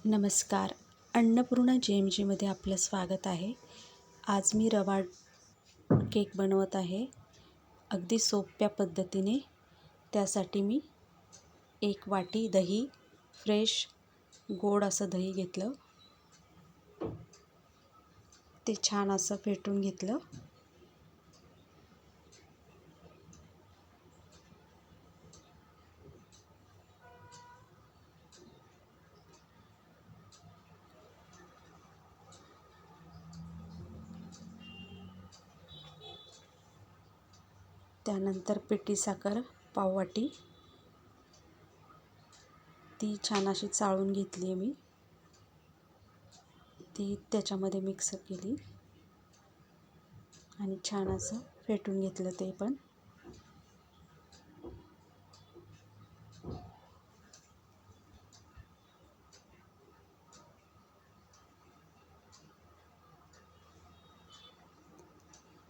नमस्कार. अन्नपूर्णा JMGमध्ये आपलं स्वागत आहे. आज मी रवा केक बनवत आहे अगदी सोप्या पद्धतीने. त्यासाठी मी 1 वाटी दही, फ्रेश गोड असं दही घेतलं. ते छान असं फेटून घेतलं. त्यानंतर पिठी साखर पाव वाटी, ती छान अशी चाळून घेतली आहे मी. ती त्याच्यामध्ये मिक्स केली आणि छान असं फेटून घेतलं ते पण.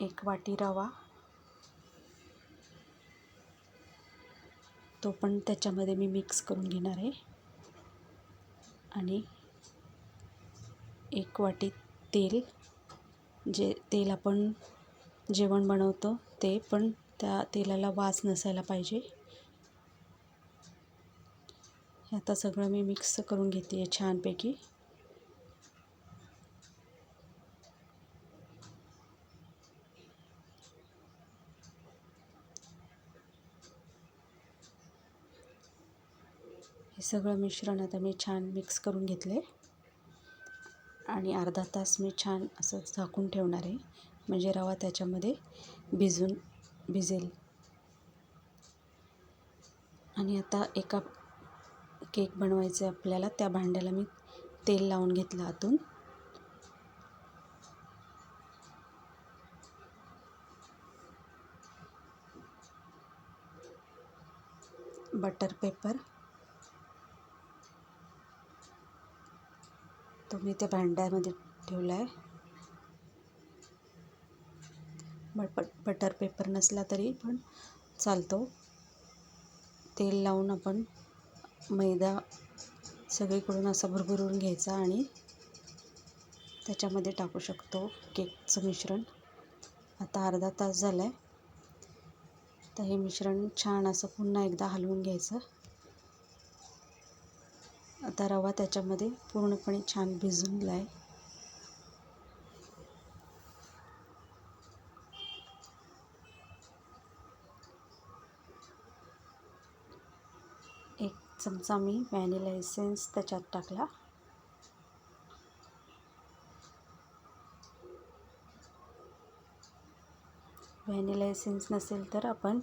एक वाटी रवा, तो पण त्याच्यामध्ये मी मिक्स करून घेणार आहे. आणि 1 वाटी तेल, जे तेल आपण जेवण बनवतो ते पण, त्या तेलाला वास नसायला पाहिजे. हे आता सगळं मी मिक्स करून घेते आहे छानपैकी. हे सगळं मिश्रण आता मी छान मिक्स करून घेतले आणि अर्धा तास मी छान असं झाकून ठेवणार आहे, म्हणजे रवा त्याच्यामध्ये भिजेल. आणि आता एका केक बनवायचे आपल्याला, त्या भांड्याला मी तेल लावून घेतलं आतून. बटर पेपर तो मी त्या भांड्यामध्ये ठेवला आहे. बटर पेपर नसला तरी पण चालतो. तेल लावून आपण मैदा सगळीकडून असा भरभरून घ्यायचा आणि त्याच्यामध्ये टाकू शकतो केकचं मिश्रण. आता अर्धा तास झाला आहे, तर हे मिश्रण छान असं पुन्हा एकदा हलवून घ्यायचं. आता रवा त्याच्यामध्ये पूर्णपणे छान भिजूनला आहे. एक चमचा मी व्हॅनिला एसेन्स त्याच्यात टाकला. व्हॅनिला एसेन्स नसेल तर आपण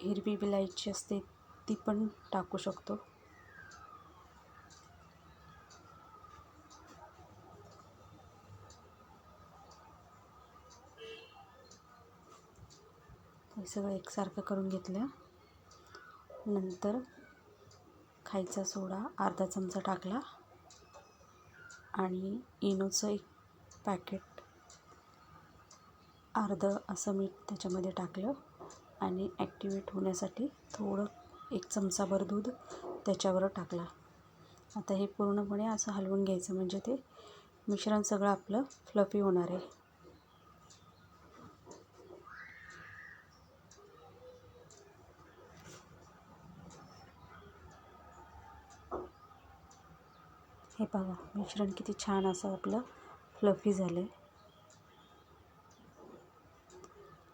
हिरवी विलायची असते ती पण टाकू शकतो. हे सगळं एकसारखं करून घेतलं. नंतर खायचा सोडा अर्धा चमचा टाकला आणि इनोचं एक पॅकेट अर्धं असं मीठ त्याच्यामध्ये टाकलं आणि ॲक्टिवेट होण्यासाठी थोडं 1 चमचाभर दूध त्याच्यावर टाकला. आता हे पूर्णपणे असं हलवून घ्यायचं, म्हणजे ते मिश्रण सगळं आपलं फ्लफी होणार आहे. हे बघा, मिश्रण किती छान असं आपलं फ्लफी झालं आहे.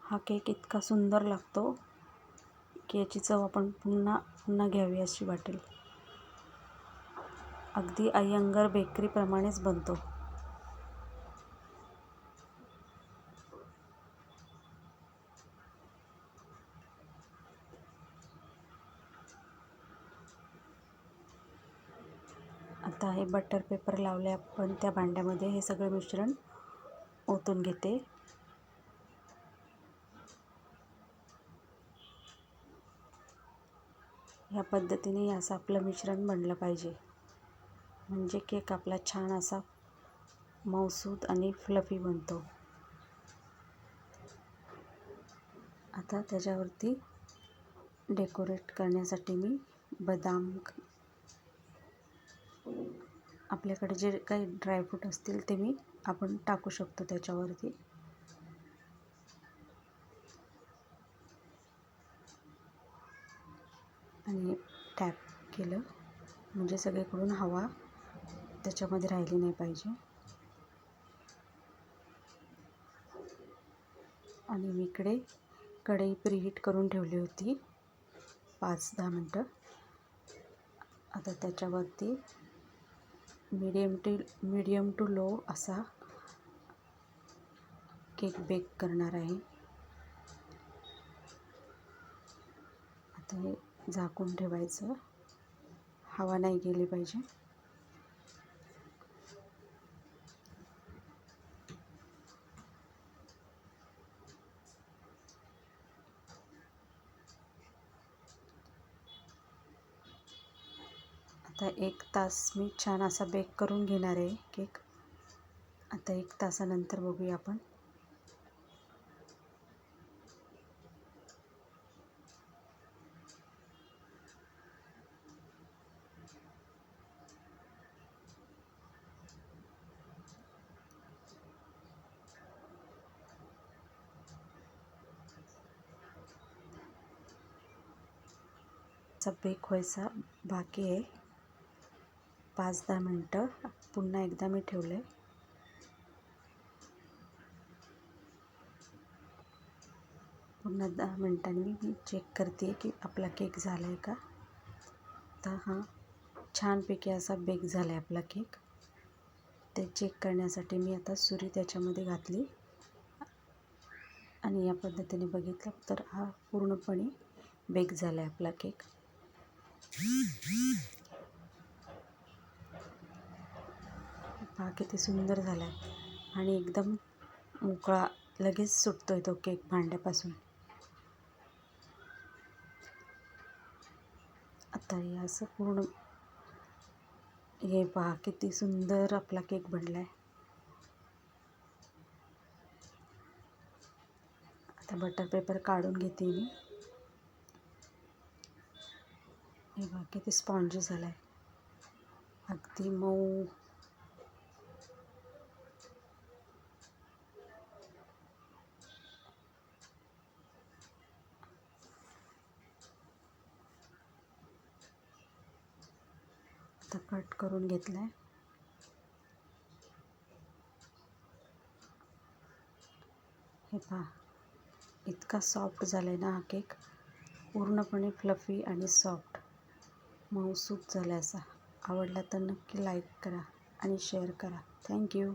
हा केक इतका सुंदर लागतो की याची चव आपण पुन्हा पुन्हा घ्यावी अशी वाटेल. अगदी अय्यंगार बेकरीप्रमाणेच बनतो. आता हे बटर पेपर लावले आपण त्या भांड्यामध्ये, हे सगळं मिश्रण ओतून घेते. ह्या पद्धतीने असं आपलं मिश्रण बनलं पाहिजे, म्हणजे केक आपला छान असा मऊसूत आणि फ्लफी बनतो. आता त्याच्यावरती डेकोरेट करण्यासाठी मी बदाम आपल्याकडे जे काही ड्रायफ्रूट असतील ते आपण टाकू शकतो त्याच्यावरती. आणि टॅप केलं म्हणजे सगळीकडून हवा त्याच्यामध्ये राहिली नाही पाहिजे. आणि मी इकडे कढई प्रीहीट करून ठेवली होती 5-10 मिनटं. आता त्याच्यावरती मीडियम टू लो असा केक बेक करणार आहे. आता हे झाकून ठेवायचं, हवा नाही गेली पाहिजे. आता 1 तास मी छान असा बेक करून घेणार आहे केक. आता 1 तासानंतर बघूया आपण. बेक व्हायचा बाकी आहे 5-10 मिनटं. पुन्हा एकदा मी ठेवलं आहे. पुन्हा 10 मिनटांनी मी चेक करते की आपला केक झाला आहे का. तर हा छानपैकी असा बेक झाला आहे आपला केक. ते चेक करण्यासाठी मी आता सुरी त्याच्यामध्ये घातली आणि या पद्धतीने बघितलं तर हा पूर्णपणे बेक झाला आहे आपला केक. पहा किती सुंदर झाला आहे आणि एकदम मोकळा लगेच सुटतोय तो केक भांड्यापासून. आता हे असं पूर्ण हे पहा किती सुंदर आपला केक बनला आहे. आता बटर पेपर काढून घेते मी. हे बघा किती स्पॉन्जी झाला आहे, अगदी मऊ. आता कट करून घेतला आहे. हे पहा इतका सॉफ्ट झाला आहे ना हा केक, पूर्णपणे फ्लफी आणि सॉफ्ट मऊसूत झाला. असा आवडला तर नक्की लाईक करा आणि शेअर करा. थँक्यू.